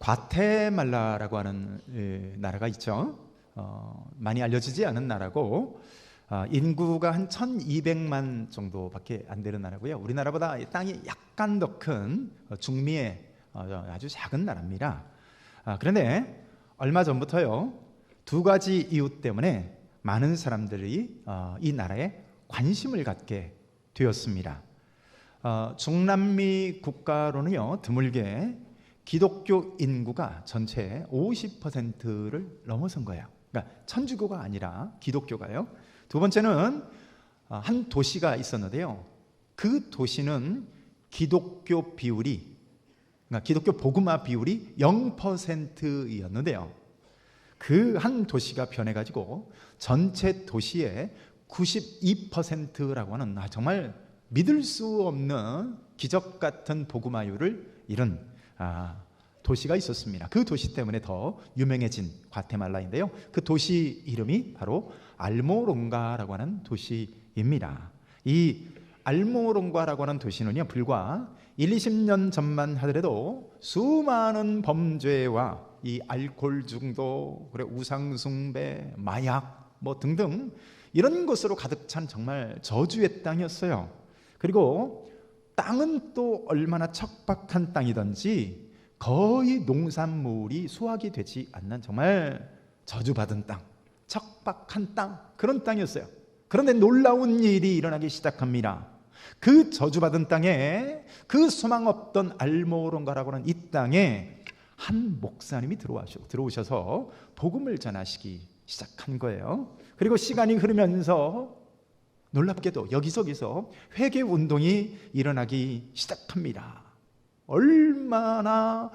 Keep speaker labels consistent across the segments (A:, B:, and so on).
A: 과테말라라고 하는 나라가 있죠. 많이 알려지지 않은 나라고 인구가 한 1200만 정도밖에 안 되는 나라고요. 우리나라보다 땅이 약간 더 큰 중미의 아주 작은 나라입니다. 그런데 얼마 전부터요, 두 가지 이유 때문에 많은 사람들이 이 나라에 관심을 갖게 되었습니다. 중남미 국가로는요, 드물게 기독교 인구가 전체의 50%를 넘어선 거예요. 그러니까 천주교가 아니라 기독교가요. 두 번째는 한 도시가 있었는데요, 그 도시는 기독교 비율이, 그러니까 기독교 복음화 비율이 0%였는데요 그 한 도시가 변해가지고 전체 도시의 92%라고 하는 정말 믿을 수 없는 기적 같은 복음화율을 이룬 도시가 있었습니다. 그 도시 때문에 더 유명해진 과테말라인데요, 그 도시 이름이 바로 알모롱가라고 하는 도시입니다. 이 알모롱가라고 하는 도시는요, 불과 20년 전만 하더라도 수많은 범죄와 이 알코올 중독, 그리고 우상 숭배, 마약 등등 이런 것으로 가득 찬 정말 저주의 땅이었어요. 그리고 땅은 또 얼마나 척박한 땅이던지 거의 농산물이 수확이 되지 않는 정말 저주받은 땅, 척박한 땅, 그런 땅이었어요. 그런데 놀라운 일이 일어나기 시작합니다. 그 저주받은 땅에, 그 소망 없던 알모롱가라고 하는 이 땅에 한 목사님이 들어오셔서 복음을 전하시기 시작한 거예요. 그리고 시간이 흐르면서 놀랍게도 여기저기서 회개 운동이 일어나기 시작합니다. 얼마나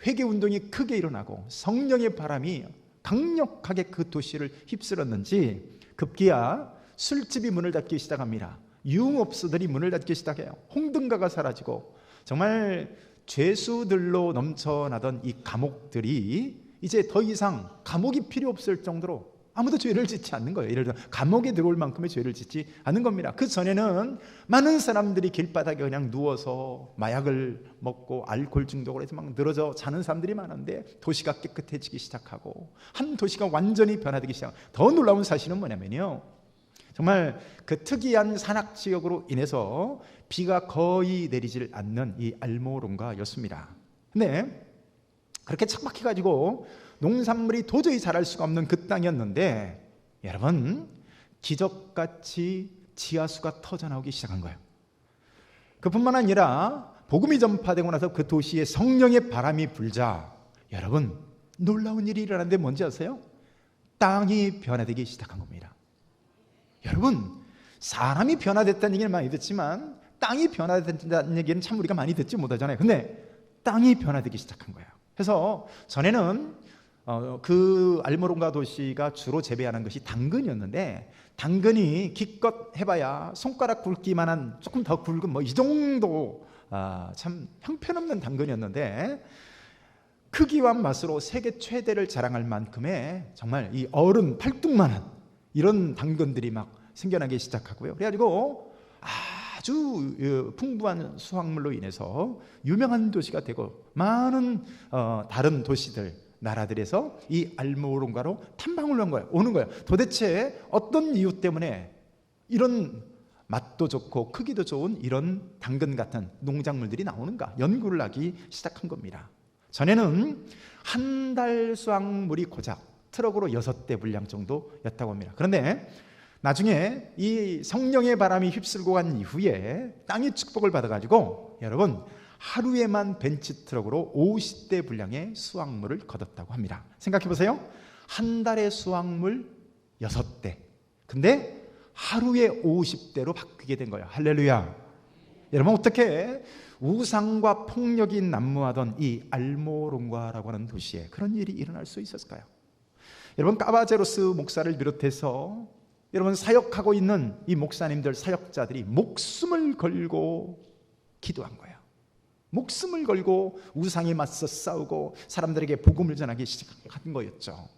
A: 회개 운동이 크게 일어나고 성령의 바람이 강력하게 그 도시를 휩쓸었는지 급기야 술집이 문을 닫기 시작합니다. 유흥업소들이 문을 닫기 시작해요. 홍등가가 사라지고 정말 죄수들로 넘쳐나던 이 감옥들이 이제 더 이상 감옥이 필요 없을 정도로 아무도 죄를 짓지 않는 거예요. 예를 들어 감옥에 들어올 만큼의 죄를 짓지 않는 겁니다. 그 전에는 많은 사람들이 길바닥에 그냥 누워서 마약을 먹고 알코올 중독으로 해서 막 늘어져 자는 사람들이 많은데 도시가 깨끗해지기 시작하고 한 도시가 완전히 변화되기 시작. 더 놀라운 사실은 뭐냐면요, 정말 그 특이한 산악 지역으로 인해서 비가 거의 내리질 않는 이 알모롱가였습니다. 근데 그렇게 척박해가지고 농산물이 도저히 자랄 수가 없는 그 땅이었는데, 여러분, 기적같이 지하수가 터져나오기 시작한 거예요. 그뿐만 아니라 복음이 전파되고 나서 그 도시에 성령의 바람이 불자, 여러분, 놀라운 일이 일어났는데 뭔지 아세요? 땅이 변화되기 시작한 겁니다. 여러분, 사람이 변화됐다는 얘기를 많이 듣지만 땅이 변화됐다는 얘기는 참 우리가 많이 듣지 못하잖아요. 근데 땅이 변화되기 시작한 거예요. 그래서 전에는 그 알모롱가 도시가 주로 재배하는 것이 당근이었는데, 당근이 기껏 해봐야 손가락 굵기만한, 조금 더 굵은 이 정도 참 형편없는 당근이었는데, 크기와 맛으로 세계 최대를 자랑할 만큼의 정말 이 어른 팔뚝만한 이런 당근들이 막 생겨나기 시작하고요. 그래가지고 아주 풍부한 수확물로 인해서 유명한 도시가 되고, 많은 다른 도시들, 나라들에서 이 알모롱가로 탐방을 오는 거예요. 도대체 어떤 이유 때문에 이런 맛도 좋고 크기도 좋은 이런 당근 같은 농작물들이 나오는가 연구를 하기 시작한 겁니다. 전에는 한 달 수확물이 고작 트럭으로 6대 분량 정도였다고 합니다. 그런데 나중에 이 성령의 바람이 휩쓸고 간 이후에 땅이 축복을 받아가지고 여러분, 하루에만 벤치 트럭으로 50대 분량의 수확물을 거뒀다고 합니다. 생각해 보세요. 한 달의 수확물 6대, 근데 하루에 50대로 바뀌게 된 거예요. 할렐루야. 여러분, 어떻게 우상과 폭력이 난무하던 이 알모롱가라고 하는 도시에 그런 일이 일어날 수 있었을까요? 여러분, 까바제로스 목사를 비롯해서 여러분 사역하고 있는 이 목사님들, 사역자들이 목숨을 걸고 기도한 거예요. 목숨을 걸고 우상에 맞서 싸우고 사람들에게 복음을 전하기 시작한 거였죠.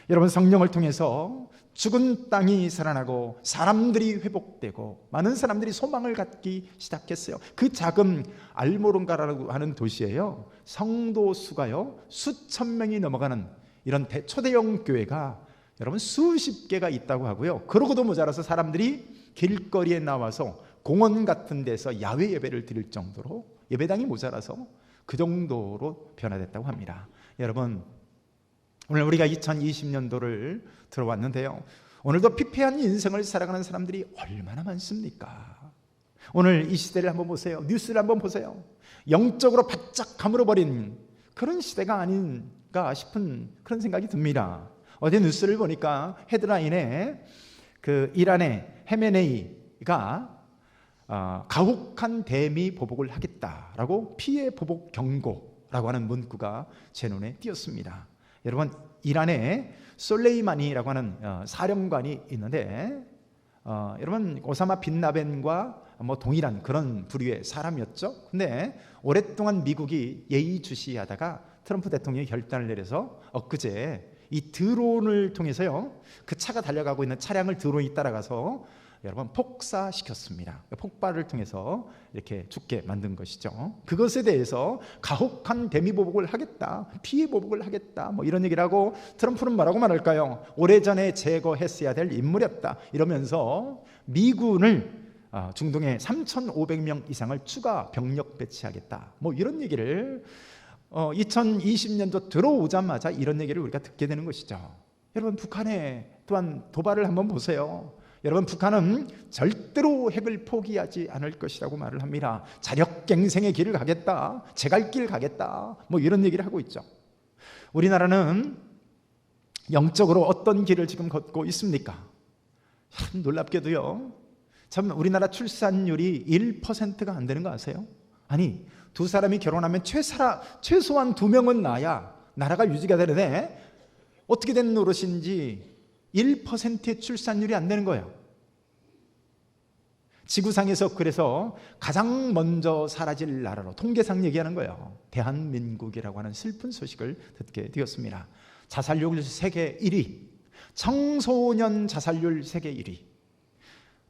A: 여러분, 성령을 통해서 죽은 땅이 살아나고 사람들이 회복되고 많은 사람들이 소망을 갖기 시작했어요. 그 작은 알모론가라고 하는 도시에요, 성도 수가요 수천 명이 넘어가는 이런 초대형 교회가 여러분 수십 개가 있다고 하고요. 그러고도 모자라서 사람들이 길거리에 나와서 공원 같은 데서 야외 예배를 드릴 정도로 예배당이 모자라서 그 정도로 변화됐다고 합니다. 여러분, 오늘 우리가 2020년도를 들어왔는데요, 오늘도 피폐한 인생을 살아가는 사람들이 얼마나 많습니까? 오늘 이 시대를 한번 보세요. 뉴스를 한번 보세요. 영적으로 바짝 가물어버린 그런 시대가 아닌가 싶은 그런 생각이 듭니다. 어제 뉴스를 보니까 헤드라인에 그 이란의 헤메네이가 가혹한 대미 보복을 하겠다라고 피해 보복 경고라고 하는 문구가 제 눈에 띄었습니다. 여러분, 이란에 솔레이마니라고 하는 사령관이 있는데 여러분, 오사마 빈라덴과 동일한 그런 부류의 사람이었죠. 근데 오랫동안 미국이 예의주시하다가 트럼프 대통령이 결단을 내려서 엊그제 이 드론을 통해서요, 그 차가 달려가고 있는 차량을 드론이 따라가서 여러분 폭사시켰습니다. 폭발을 통해서 이렇게 죽게 만든 것이죠. 그것에 대해서 가혹한 대미 보복을 하겠다, 피해 보복을 하겠다, 이런 얘기를 하고, 트럼프는 뭐라고 말할까요? 오래전에 제거했어야 될 인물이었다 이러면서 미군을 중동에 3,500명 이상을 추가 병력 배치하겠다, 이런 얘기를 2020년도 들어오자마자 이런 얘기를 우리가 듣게 되는 것이죠. 여러분, 북한에 또한 도발을 한번 보세요. 여러분, 북한은 절대로 핵을 포기하지 않을 것이라고 말을 합니다. 자력갱생의 길을 가겠다, 제갈길 가겠다, 이런 얘기를 하고 있죠. 우리나라는 영적으로 어떤 길을 지금 걷고 있습니까? 참 놀랍게도요, 참 우리나라 출산율이 1%가 안 되는 거 아세요? 아니, 두 사람이 결혼하면 최소한 2명은 낳아야 나라가 유지가 되는데 어떻게 된 노릇인지 1%의 출산율이 안 되는 거예요. 지구상에서 그래서 가장 먼저 사라질 나라로 통계상 얘기하는 거예요. 대한민국이라고 하는 슬픈 소식을 듣게 되었습니다. 자살률 세계 1위, 청소년 자살률 세계 1위,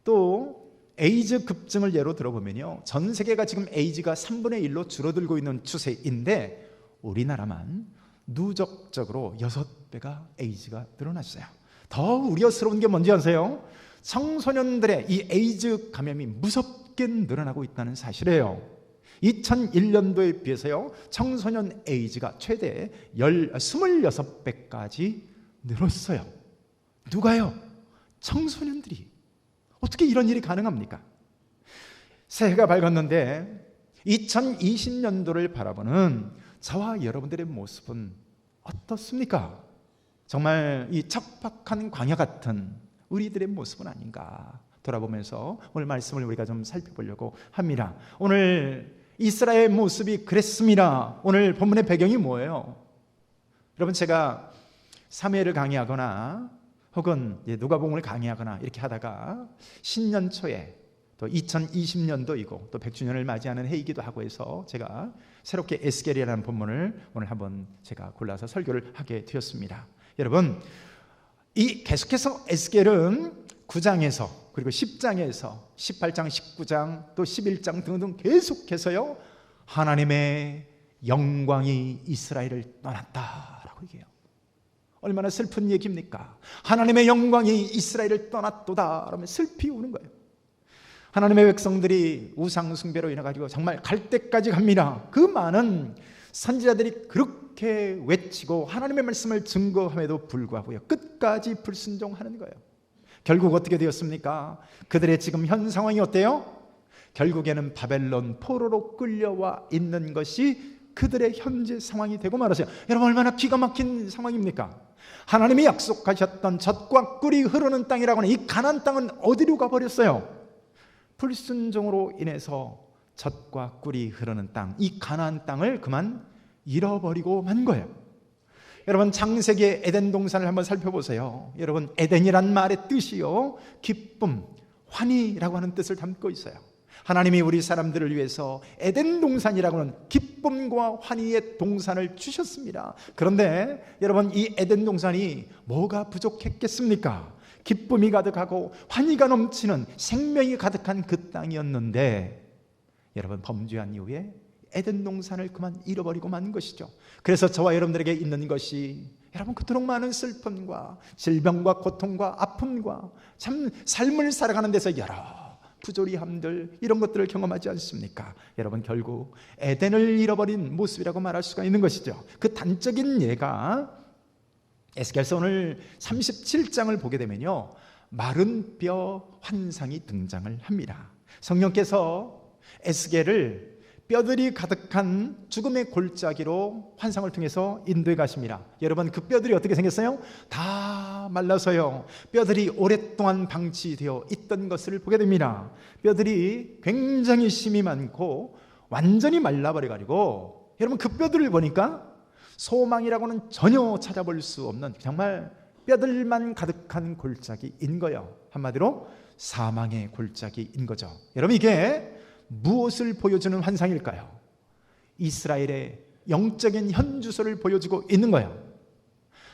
A: 또 에이즈 급증을 예로 들어보면요, 전 세계가 지금 에이즈가 3분의 1로 줄어들고 있는 추세인데 우리나라만 누적적으로 6배가 에이즈가 늘어났어요. 더 우려스러운 게 뭔지 아세요? 청소년들의 이 에이즈 감염이 무섭게 늘어나고 있다는 사실이에요. 2001년도에 비해서요, 청소년 에이즈가 최대 26배까지 늘었어요. 누가요? 청소년들이. 어떻게 이런 일이 가능합니까? 새해가 밝았는데 2020년도를 바라보는 저와 여러분들의 모습은 어떻습니까? 정말 이 척박한 광야 같은 우리들의 모습은 아닌가 돌아보면서 오늘 말씀을 우리가 좀 살펴보려고 합니다. 오늘 이스라엘 모습이 그랬습니다. 오늘 본문의 배경이 뭐예요? 여러분, 제가 사무엘을 강의하거나 혹은 누가복음을 강의하거나 이렇게 하다가 신년 초에 또 2020년도이고 또 100주년을 맞이하는 해이기도 하고 해서 제가 새롭게 에스겔이라는 본문을 오늘 한번 제가 골라서 설교를 하게 되었습니다. 여러분, 이 계속해서 에스겔은 9장에서 그리고 10장에서 18장, 19장 또 11장 등등 계속해서요, 하나님의 영광이 이스라엘을 떠났다라고 얘기해요. 얼마나 슬픈 얘기입니까? 하나님의 영광이 이스라엘을 떠났도다 그러면 슬피 우는 거예요. 하나님의 백성들이 우상 숭배로 인해 가지고 정말 갈 때까지 갑니다. 그 많은 선지자들이 그렇게 외치고 하나님의 말씀을 증거함에도 불구하고요, 끝까지 불순종하는 거예요. 결국 어떻게 되었습니까? 그들의 지금 현 상황이 어때요? 결국에는 바벨론 포로로 끌려와 있는 것이 그들의 현재 상황이 되고 말았어요. 여러분, 얼마나 기가 막힌 상황입니까? 하나님이 약속하셨던 젖과 꿀이 흐르는 땅이라고 하는 이 가나안 땅은 어디로 가버렸어요? 불순종으로 인해서 젖과 꿀이 흐르는 땅, 이 가나안 땅을 그만 잃어버리고 만 거예요. 여러분, 창세기의 에덴 동산을 한번 살펴보세요. 여러분, 에덴이란 말의 뜻이요, 기쁨, 환희라고 하는 뜻을 담고 있어요. 하나님이 우리 사람들을 위해서 에덴 동산이라고 하는 기쁨과 환희의 동산을 주셨습니다. 그런데 여러분, 이 에덴 동산이 뭐가 부족했겠습니까? 기쁨이 가득하고 환희가 넘치는 생명이 가득한 그 땅이었는데, 여러분, 범죄한 이후에 에덴 동산을 그만 잃어버리고 만 것이죠. 그래서 저와 여러분들에게 있는 것이, 여러분, 그토록 많은 슬픔과 질병과 고통과 아픔과 참 삶을 살아가는 데서 여러 부조리함들, 이런 것들을 경험하지 않습니까? 여러분, 결국 에덴을 잃어버린 모습이라고 말할 수가 있는 것이죠. 그 단적인 예가 에스겔서 오늘 37장을 보게 되면요, 마른 뼈 환상이 등장을 합니다. 성령께서 에스겔을 뼈들이 가득한 죽음의 골짜기로 환상을 통해서 인도해 가십니다. 여러분, 그 뼈들이 어떻게 생겼어요? 다 말라서요, 뼈들이 오랫동안 방치되어 있던 것을 보게 됩니다. 뼈들이 굉장히 심이 많고 완전히 말라버려가지고, 여러분, 그 뼈들을 보니까 소망이라고는 전혀 찾아볼 수 없는 정말 뼈들만 가득한 골짜기인 거예요. 한마디로 사망의 골짜기인 거죠. 여러분, 이게 무엇을 보여주는 환상일까요? 이스라엘의 영적인 현주소를 보여주고 있는 거예요.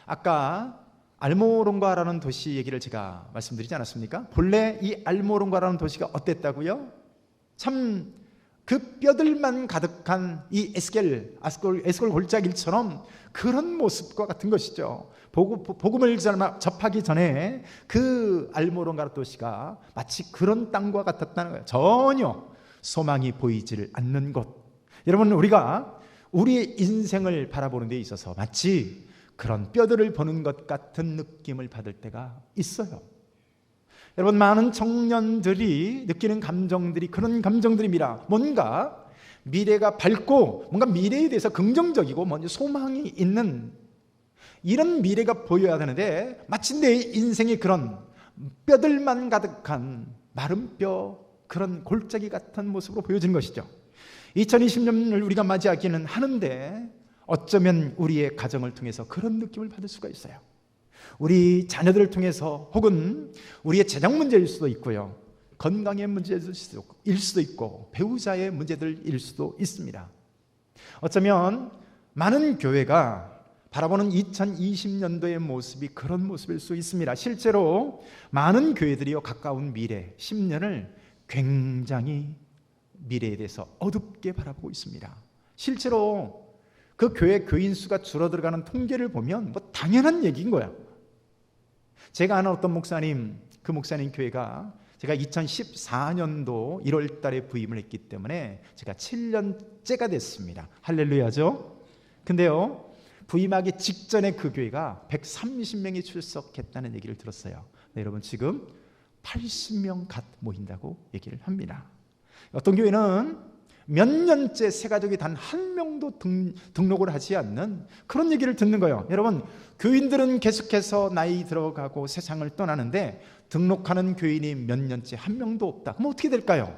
A: 아까 알모론과라는 도시 얘기를 제가 말씀드리지 않았습니까? 본래 이 알모론과라는 도시가 어땠다고요? 참 그 뼈들만 가득한 이 에스겔 골짜기처럼 그런 모습과 같은 것이죠. 복음을 접하기 전에 그 알모론과 도시가 마치 그런 땅과 같았다는 거예요. 전혀 소망이 보이지를 않는 곳. 여러분, 우리가 우리의 인생을 바라보는 데 있어서 마치 그런 뼈들을 보는 것 같은 느낌을 받을 때가 있어요. 여러분, 많은 청년들이 느끼는 감정들이 그런 감정들입니다. 뭔가 미래가 밝고 뭔가 미래에 대해서 긍정적이고 먼저 소망이 있는 이런 미래가 보여야 되는데, 마치 내 인생이 그런 뼈들만 가득한 마른 뼈, 그런 골짜기 같은 모습으로 보여지는 것이죠. 2020년을 우리가 맞이하기는 하는데, 어쩌면 우리의 가정을 통해서 그런 느낌을 받을 수가 있어요. 우리 자녀들을 통해서, 혹은 우리의 재정 문제일 수도 있고요, 건강의 문제일 수도 있고, 배우자의 문제들일 수도 있습니다. 어쩌면 많은 교회가 바라보는 2020년도의 모습이 그런 모습일 수 있습니다. 실제로 많은 교회들이요, 가까운 미래 10년을 굉장히 미래에 대해서 어둡게 바라보고 있습니다. 실제로 그 교회 교인 수가 줄어들어가는 통계를 보면 뭐 당연한 얘기인 거야. 제가 아는 어떤 목사님, 그 목사님 교회가 제가 2014년도 1월 달에 부임을 했기 때문에 제가 7년째가 됐습니다. 할렐루야죠. 근데요, 부임하기 직전에 그 교회가 130명이 출석했다는 얘기를 들었어요. 네, 여러분, 지금 80명 갓 모인다고 얘기를 합니다. 어떤 교회는 몇 년째 새 가족이 단 한 명도 등록을 하지 않는 그런 얘기를 듣는 거예요. 여러분, 교인들은 계속해서 나이 들어가고 세상을 떠나는데 등록하는 교인이 몇 년째 한 명도 없다. 그럼 어떻게 될까요?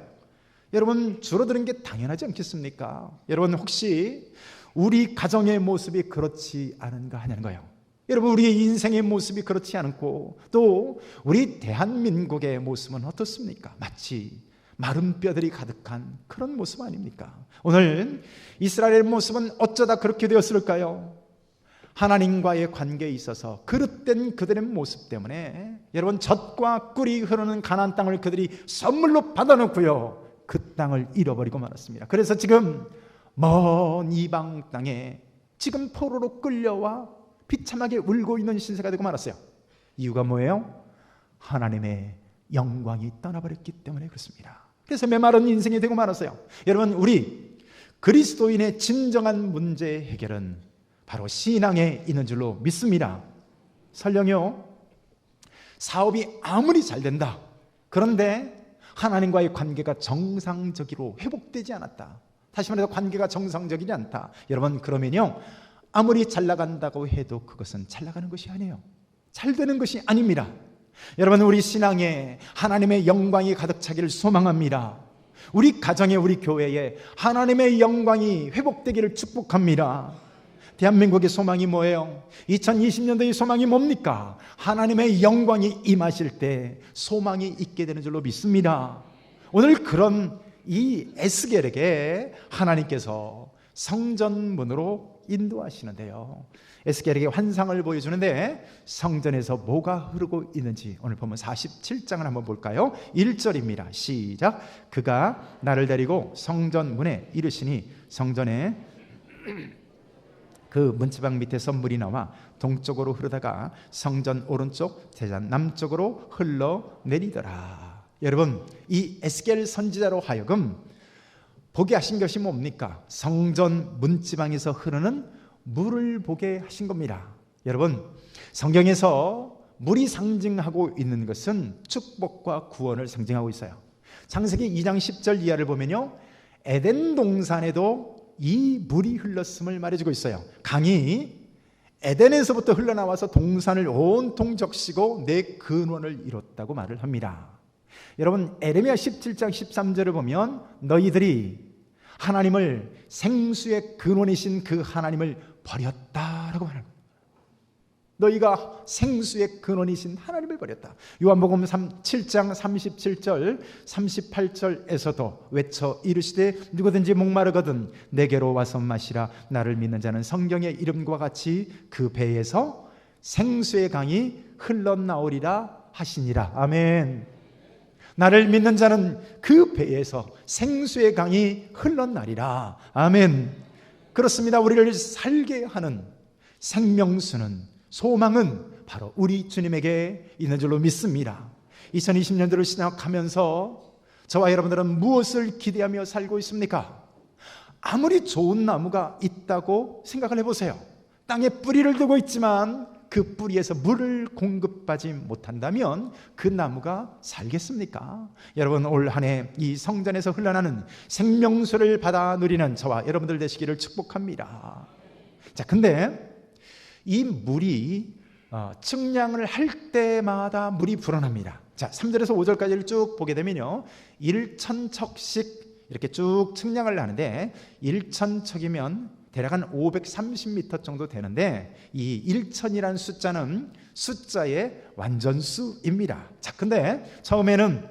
A: 여러분, 줄어드는 게 당연하지 않겠습니까? 여러분, 혹시 우리 가정의 모습이 그렇지 않은가 하냐는 거예요. 여러분, 우리의 인생의 모습이 그렇지 않고, 또 우리 대한민국의 모습은 어떻습니까? 마치 마른 뼈들이 가득한 그런 모습 아닙니까? 오늘 이스라엘의 모습은 어쩌다 그렇게 되었을까요? 하나님과의 관계에 있어서 그릇된 그들의 모습 때문에, 여러분, 젖과 꿀이 흐르는 가나안 땅을 그들이 선물로 받아놓고요, 그 땅을 잃어버리고 말았습니다. 그래서 지금 먼 이방 땅에 지금 포로로 끌려와 비참하게 울고 있는 신세가 되고 말았어요. 이유가 뭐예요? 하나님의 영광이 떠나버렸기 때문에 그렇습니다. 그래서 메마른 인생이 되고 말았어요. 여러분, 우리 그리스도인의 진정한 문제 해결은 바로 신앙에 있는 줄로 믿습니다. 설령요, 사업이 아무리 잘 된다, 그런데 하나님과의 관계가 정상적으로 회복되지 않았다, 다시 말해서 관계가 정상적이지 않다, 여러분, 그러면요, 아무리 잘 나간다고 해도 그것은 잘 나가는 것이 아니에요. 잘 되는 것이 아닙니다. 여러분, 우리 신앙에 하나님의 영광이 가득 차기를 소망합니다. 우리 가정에, 우리 교회에 하나님의 영광이 회복되기를 축복합니다. 대한민국의 소망이 뭐예요? 2020년도의 소망이 뭡니까? 하나님의 영광이 임하실 때 소망이 있게 되는 줄로 믿습니다. 오늘 그런 이 에스겔에게 하나님께서 성전문으로 인도하시는데요. 에스겔에게 환상을 보여주는데 성전에서 뭐가 흐르고 있는지 오늘 보면 47장을 한번 볼까요? 1절입니다. 시작. 그가 나를 데리고 성전 문에 이르시니 성전에 그 문지방 밑에서 물이 나와 동쪽으로 흐르다가 성전 오른쪽 제단 남쪽으로 흘러내리더라. 여러분, 이 에스겔 선지자로 하여금 보게 하신 것이 뭡니까? 성전 문지방에서 흐르는 물을 보게 하신 겁니다. 여러분, 성경에서 물이 상징하고 있는 것은 축복과 구원을 상징하고 있어요. 창세기 2장 10절 이하를 보면요, 에덴 동산에도 이 물이 흘렀음을 말해주고 있어요. 강이 에덴에서부터 흘러나와서 동산을 온통 적시고 내 근원을 이뤘다고 말을 합니다. 여러분, 에레미야 17장 13절을 보면 너희들이 하나님을, 생수의 근원이신 그 하나님을 버렸다라고 말합니다. 너희가 생수의 근원이신 하나님을 버렸다. 요한복음 7장 37절 38절에서도 외쳐 이르시되 누구든지 목마르거든 내게로 와서 마시라. 나를 믿는 자는 성경의 이름과 같이 그 배에서 생수의 강이 흘러나오리라 하시니라. 아멘. 나를 믿는 자는 그 배에서 생수의 강이 흘러나리라. 아멘. 그렇습니다. 우리를 살게 하는 생명수는, 소망은 바로 우리 주님에게 있는 줄로 믿습니다. 2020년도를 시작하면서 저와 여러분들은 무엇을 기대하며 살고 있습니까? 아무리 좋은 나무가 있다고 생각을 해보세요. 땅에 뿌리를 두고 있지만 그 뿌리에서 물을 공급받지 못한다면 그 나무가 살겠습니까? 여러분, 올 한 해 이 성전에서 흘러나는 생명수를 받아 누리는 저와 여러분들 되시기를 축복합니다. 자, 근데 이 물이 측량을 할 때마다 물이 불어납니다. 자, 3절에서 5절까지를 쭉 보게 되면요, 1,000척씩 이렇게 쭉 측량을 하는데 1,000척이면 대략 한 530m 정도 되는데 이 1,000이라는 숫자는 숫자의 완전수입니다. 자, 근데 처음에는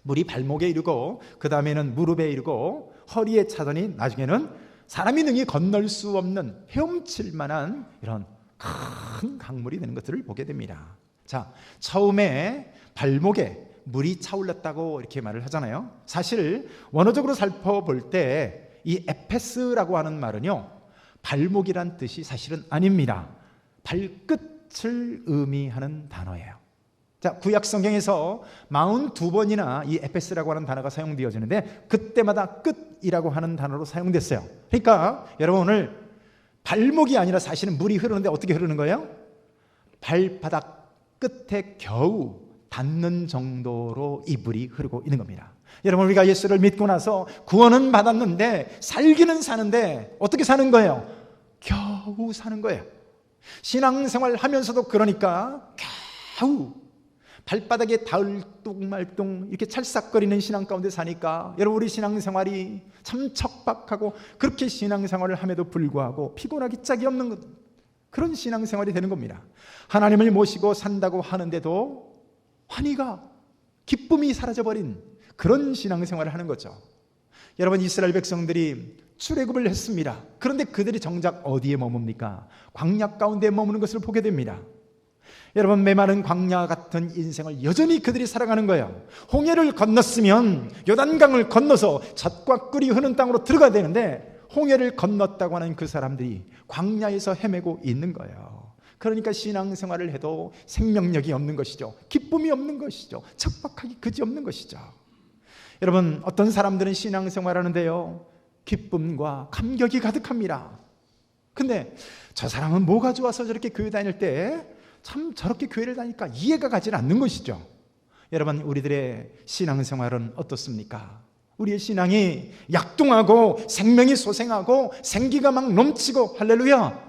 A: 물이 발목에 이르고 그 다음에는 무릎에 이르고 허리에 차더니 나중에는 사람이 능히 건널 수 없는 헤엄칠 만한 이런 큰 강물이 되는 것들을 보게 됩니다. 자, 처음에 발목에 물이 차올랐다고 이렇게 말을 하잖아요. 사실 원어적으로 살펴볼 때 이 에페스라고 하는 말은요, 발목이란 뜻이 사실은 아닙니다. 발끝을 의미하는 단어예요. 자, 구약 성경에서 42번이나 이 에페스라고 하는 단어가 사용되어지는데 그때마다 끝이라고 하는 단어로 사용됐어요. 그러니까 여러분, 오늘 발목이 아니라 사실은 물이 흐르는데 어떻게 흐르는 거예요? 발바닥 끝에 겨우 닿는 정도로 이 물이 흐르고 있는 겁니다. 여러분, 우리가 예수를 믿고 나서 구원은 받았는데 살기는 사는데 어떻게 사는 거예요? 겨우 사는 거예요. 신앙생활 하면서도 그러니까 겨우 발바닥에 닿을 뚱말뚱 이렇게 찰싹거리는 신앙 가운데 사니까 여러분, 우리 신앙생활이 참 척박하고 그렇게 신앙생활을 함에도 불구하고 피곤하기 짝이 없는 그런 신앙생활이 되는 겁니다. 하나님을 모시고 산다고 하는데도 환희가, 기쁨이 사라져버린 그런 신앙생활을 하는 거죠. 여러분, 이스라엘 백성들이 출애굽을 했습니다. 그런데 그들이 정작 어디에 머뭅니까? 광야 가운데 머무는 것을 보게 됩니다. 여러분, 메마른 광야 같은 인생을 여전히 그들이 살아가는 거예요. 홍해를 건넜으면 요단강을 건너서 젖과 꿀이 흐르는 땅으로 들어가야 되는데 홍해를 건넜다고 하는 그 사람들이 광야에서 헤매고 있는 거예요. 그러니까 신앙생활을 해도 생명력이 없는 것이죠. 기쁨이 없는 것이죠. 척박하기 그지없는 것이죠. 여러분, 어떤 사람들은 신앙생활 하는데요, 기쁨과 감격이 가득합니다. 근데 저 사람은 뭐가 좋아서 저렇게 교회 다닐 때 참 저렇게 교회를 다니까 이해가 가지 않는 것이죠. 여러분, 우리들의 신앙생활은 어떻습니까? 우리의 신앙이 약동하고 생명이 솟행하고 생기가 막 넘치고, 할렐루야,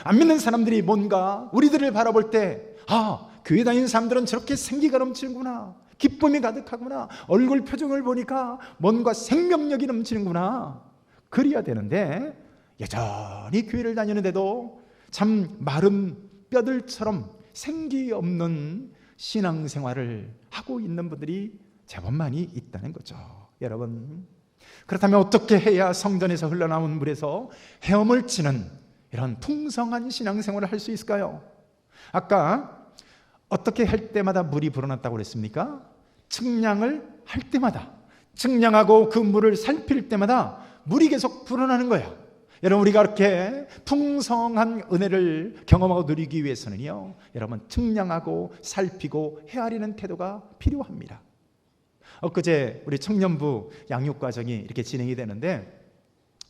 A: 안 믿는 사람들이 뭔가 우리들을 바라볼 때, 아, 교회 다니는 사람들은 저렇게 생기가 넘치는구나, 기쁨이 가득하구나, 얼굴 표정을 보니까 뭔가 생명력이 넘치는구나, 그래야 되는데 여전히 교회를 다니는데도 참 마른 뼈들처럼 생기 없는 신앙생활을 하고 있는 분들이 제법 많이 있다는 거죠. 여러분, 그렇다면 어떻게 해야 성전에서 흘러나온 물에서 헤엄을 치는 이런 풍성한 신앙생활을 할 수 있을까요? 아까 어떻게 할 때마다 물이 불어났다고 그랬습니까? 측량을 할 때마다, 측량하고 그 물을 살필 때마다 물이 계속 불어나는 거예요. 여러분, 우리가 그렇게 풍성한 은혜를 경험하고 누리기 위해서는요, 여러분, 측량하고 살피고 헤아리는 태도가 필요합니다. 엊그제 우리 청년부 양육과정이 이렇게 진행이 되는데,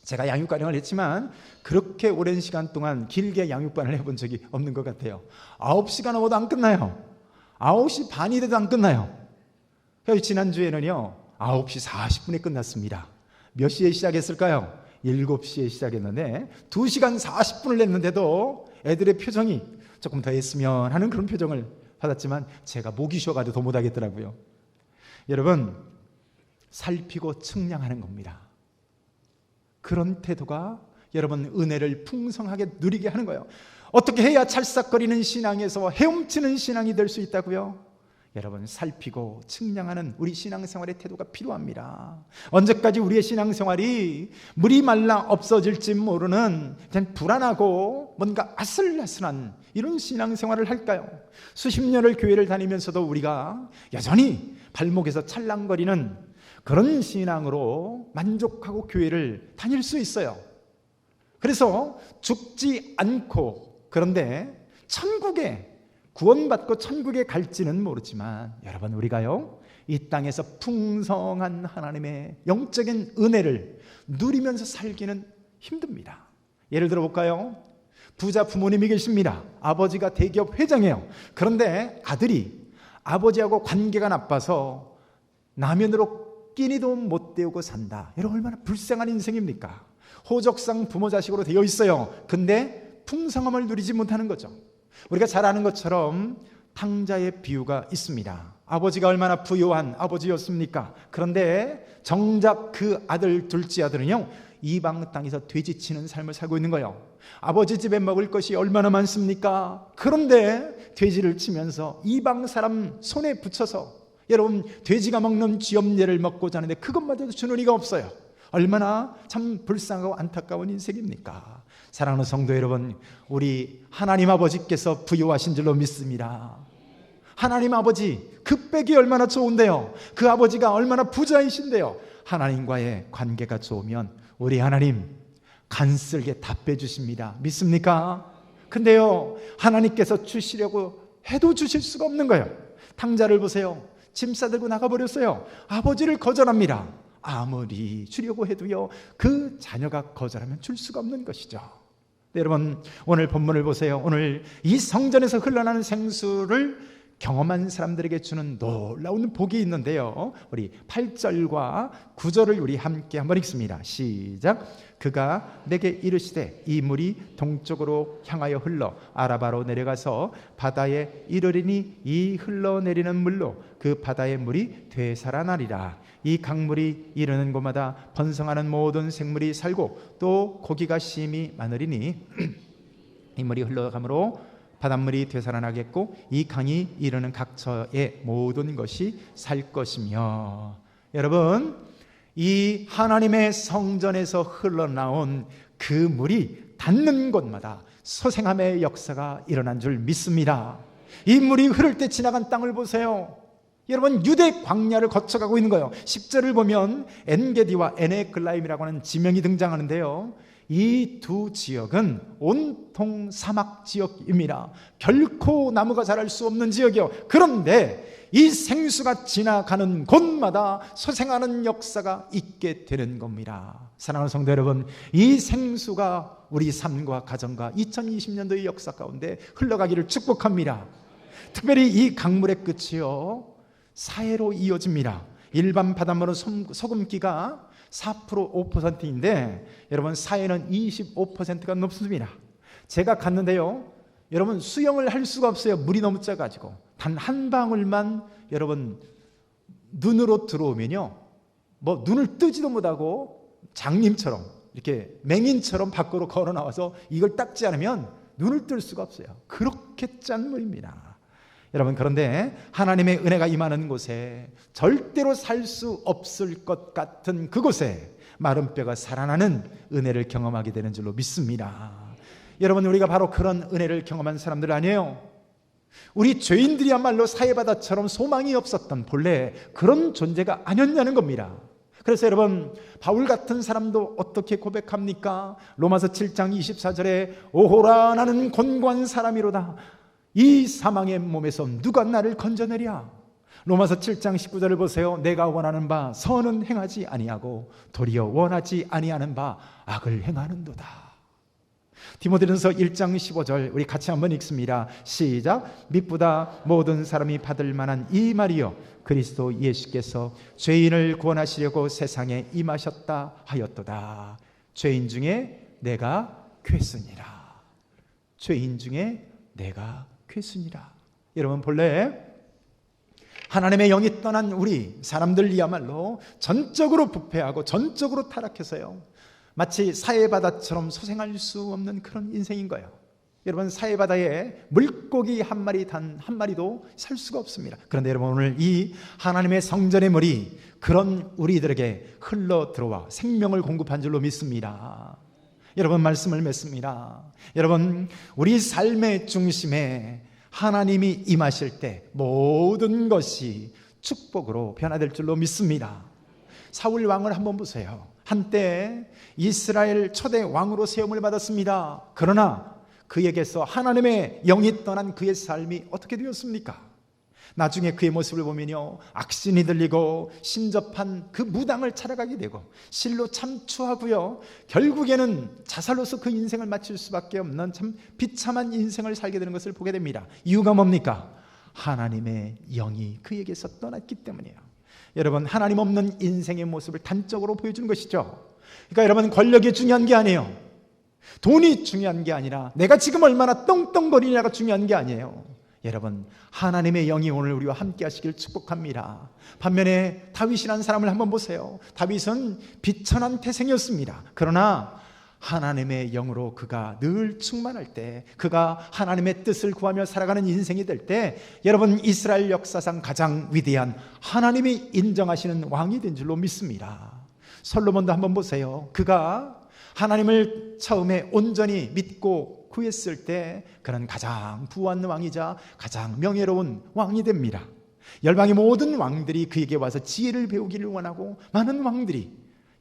A: 제가 양육과정을 했지만 그렇게 오랜 시간 동안 길게 양육반을 해본 적이 없는 것 같아요. 9시간 넘어도 안 끝나요. 9시 반이 돼도 안 끝나요. 그래서 지난주에는요 9시 40분에 끝났습니다. 몇 시에 시작했을까요? 7시에 시작했는데 2시간 40분을 냈는데도 애들의 표정이 조금 더 했으면 하는 그런 표정을 받았지만 제가 목이 쉬어가지고 더 못하겠더라고요. 여러분, 살피고 측량하는 겁니다. 그런 태도가 여러분 은혜를 풍성하게 누리게 하는 거예요. 어떻게 해야 찰싹거리는 신앙에서 헤엄치는 신앙이 될 수 있다고요? 여러분, 살피고 측량하는 우리 신앙생활의 태도가 필요합니다. 언제까지 우리의 신앙생활이 물이 말라 없어질지 모르는 그냥 불안하고 뭔가 아슬아슬한 이런 신앙생활을 할까요? 수십 년을 교회를 다니면서도 우리가 여전히 발목에서 찰랑거리는 그런 신앙으로 만족하고 교회를 다닐 수 있어요. 그래서 죽지 않고, 그런데 천국에 구원받고 천국에 갈지는 모르지만 여러분, 우리가요 이 땅에서 풍성한 하나님의 영적인 은혜를 누리면서 살기는 힘듭니다. 예를 들어 볼까요? 부자 부모님이 계십니다. 아버지가 대기업 회장이에요. 그런데 아들이 아버지하고 관계가 나빠서 나면으로 끼니도 못 때우고 산다. 여러분, 얼마나 불쌍한 인생입니까? 호적상 부모 자식으로 되어 있어요. 근데 풍성함을 누리지 못하는 거죠. 우리가 잘 아는 것처럼 탕자의 비유가 있습니다. 아버지가 얼마나 부유한 아버지였습니까? 그런데 정작 그 아들, 둘째 아들은요 이방 땅에서 돼지치는 삶을 살고 있는 거예요. 아버지 집에 먹을 것이 얼마나 많습니까? 그런데 돼지를 치면서 이방 사람 손에 붙여서, 여러분, 돼지가 먹는 쥐염례를 먹고 자는데 그것마저도 주는 이가 없어요. 얼마나 참 불쌍하고 안타까운 인생입니까? 사랑하는 성도 여러분, 우리 하나님 아버지께서 부유하신 줄로 믿습니다. 하나님 아버지 그 백이 얼마나 좋은데요, 그 아버지가 얼마나 부자이신데요. 하나님과의 관계가 좋으면 우리 하나님 간쓸게 다 빼주십니다. 믿습니까? 근데요, 하나님께서 주시려고 해도 주실 수가 없는 거예요. 탕자를 보세요. 짐 싸들고 나가버렸어요. 아버지를 거절합니다. 아무리 주려고 해도요 그 자녀가 거절하면 줄 수가 없는 것이죠. 네, 여러분, 오늘 본문을 보세요. 오늘 이 성전에서 흘러나는 생수를 경험한 사람들에게 주는 놀라운 복이 있는데요, 우리 8절과 9절을 우리 함께 한번 읽습니다. 시작. 그가 내게 이르시되 이 물이 동쪽으로 향하여 흘러 아라바로 내려가서 바다에 이르리니 이 흘러내리는 물로 그 바다의 물이 되살아나리라. 이 강물이 이르는 곳마다 번성하는 모든 생물이 살고 또 고기가 심히 많으리니 이 물이 흘러가므로 바닷물이 되살아나겠고 이 강이 이르는 각처의 모든 것이 살 것이며. 여러분, 이 하나님의 성전에서 흘러나온 그 물이 닿는 곳마다 소생함의 역사가 일어난 줄 믿습니다. 이 물이 흐를 때 지나간 땅을 보세요. 여러분, 유대 광야를 거쳐가고 있는 거예요. 10절을 보면 엔게디와 에네글라임이라고 하는 지명이 등장하는데요, 이 두 지역은 온통 사막 지역입니다. 결코 나무가 자랄 수 없는 지역이요. 그런데 이 생수가 지나가는 곳마다 소생하는 역사가 있게 되는 겁니다. 사랑하는 성도 여러분, 이 생수가 우리 삶과 가정과 2020년도의 역사 가운데 흘러가기를 축복합니다. 특별히 이 강물의 끝이요 사해로 이어집니다. 일반 바닷물은 소금기가 4% 5%인데 여러분, 사해는 25%가 넘습니다. 제가 갔는데요, 여러분, 수영을 할 수가 없어요. 물이 너무 짜가지고. 단 한 방울만 여러분 눈으로 들어오면요 뭐 눈을 뜨지도 못하고 장님처럼 이렇게 맹인처럼 밖으로 걸어 나와서 이걸 닦지 않으면 눈을 뜰 수가 없어요. 그렇게 짠 물입니다. 여러분, 그런데 하나님의 은혜가 임하는 곳에, 절대로 살 수 없을 것 같은 그곳에 마른 뼈가 살아나는 은혜를 경험하게 되는 줄로 믿습니다. 여러분, 우리가 바로 그런 은혜를 경험한 사람들 아니에요? 우리 죄인들이야말로 사해바다처럼 소망이 없었던 본래 그런 존재가 아니었냐는 겁니다. 그래서 여러분, 바울 같은 사람도 어떻게 고백합니까? 로마서 7장 24절에 오호라 나는 곤고한 사람이로다. 이 사망의 몸에서 누가 나를 건져내랴. 로마서 7장 19절을 보세요. 내가 원하는 바 선은 행하지 아니하고 도리어 원하지 아니하는 바 악을 행하는도다. 디모데전서 1장 15절 우리 같이 한번 읽습니다. 시작. 미쁘다 모든 사람이 받을 만한 이 말이요 그리스도 예수께서 죄인을 구원하시려고 세상에 임하셨다 하였도다. 죄인 중에 내가 괴쓰니라. 죄인 중에 내가 괴쓰니라. 여러분, 본래 하나님의 영이 떠난 우리 사람들이야말로 전적으로 부패하고 전적으로 타락해서요, 마치 사해바다처럼 소생할 수 없는 그런 인생인 거예요. 여러분, 사해바다에 물고기 한 마리 단 한 마리도 살 수가 없습니다. 그런데 여러분, 오늘 이 하나님의 성전의 물이 그런 우리들에게 흘러 들어와 생명을 공급한 줄로 믿습니다. 여러분, 말씀을 맺습니다. 여러분, 우리 삶의 중심에 하나님이 임하실 때 모든 것이 축복으로 변화될 줄로 믿습니다. 사울 왕을 한번 보세요. 한때 이스라엘 초대 왕으로 세움을 받았습니다. 그러나 그에게서 하나님의 영이 떠난 그의 삶이 어떻게 되었습니까? 나중에 그의 모습을 보면요, 악신이 들리고 신접한 그 무당을 찾아가게 되고 실로 참추하고요, 결국에는 자살로서 그 인생을 마칠 수밖에 없는 참 비참한 인생을 살게 되는 것을 보게 됩니다. 이유가 뭡니까? 하나님의 영이 그에게서 떠났기 때문이에요. 여러분, 하나님 없는 인생의 모습을 단적으로 보여주는 것이죠. 그러니까 여러분, 권력이 중요한 게 아니에요. 돈이 중요한 게 아니라 내가 지금 얼마나 떵떵거리냐가 중요한 게 아니에요. 여러분, 하나님의 영이 오늘 우리와 함께 하시길 축복합니다. 반면에 다윗이라는 사람을 한번 보세요. 다윗은 비천한 태생이었습니다. 그러나 하나님의 영으로 그가 늘 충만할 때, 그가 하나님의 뜻을 구하며 살아가는 인생이 될 때, 여러분, 이스라엘 역사상 가장 위대한 하나님이 인정하시는 왕이 된 줄로 믿습니다. 솔로몬도 한번 보세요. 그가 하나님을 처음에 온전히 믿고 구했을 때 그는 가장 부한 왕이자 가장 명예로운 왕이 됩니다. 열방의 모든 왕들이 그에게 와서 지혜를 배우기를 원하고 많은 왕들이,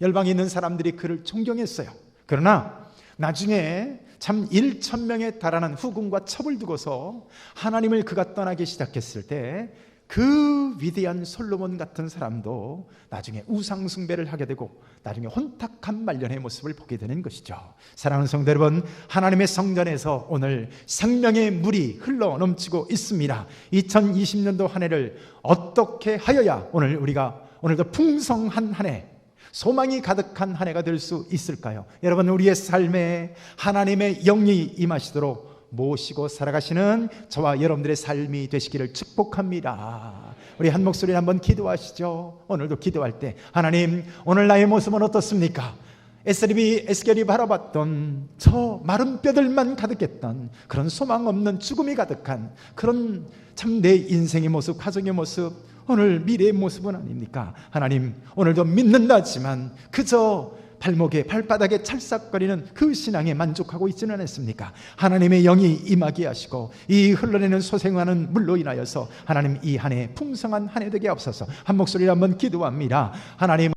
A: 열방에 있는 사람들이 그를 존경했어요. 그러나 나중에 참 1,000명에 달하는 후궁과 첩을 두고서 하나님을 그가 떠나기 시작했을 때 그 위대한 솔로몬 같은 사람도 나중에 우상 숭배를 하게 되고 나중에 혼탁한 말년의 모습을 보게 되는 것이죠. 사랑하는 성도 여러분, 하나님의 성전에서 오늘 생명의 물이 흘러 넘치고 있습니다. 2020년도 한 해를 어떻게 하여야 우리가 오늘도 풍성한 한 해, 소망이 가득한 한 해가 될 수 있을까요? 여러분, 우리의 삶에 하나님의 영이 임하시도록 모시고 살아가시는 저와 여러분들의 삶이 되시기를 축복합니다. 우리 한 목소리로 한번 기도하시죠. 오늘도 기도할 때, 하나님, 오늘 나의 모습은 어떻습니까? 에스겔이 바라봤던 저 마른 뼈들만 가득했던 그런 소망 없는 죽음이 가득한 그런 참 내 인생의 모습, 가정의 모습, 오늘 미래의 모습은 아닙니까? 하나님, 오늘도 믿는다지만 그저 발바닥에 찰싹거리는 그 신앙에 만족하고 있지는 않습니까? 하나님의 영이 임하게 하시고 이 흘러내는 소생하는 물로 인하여서 하나님 이 한 해 풍성한 한 해 되게 하옵소서. 한 목소리로 한번 기도합니다. 하나님,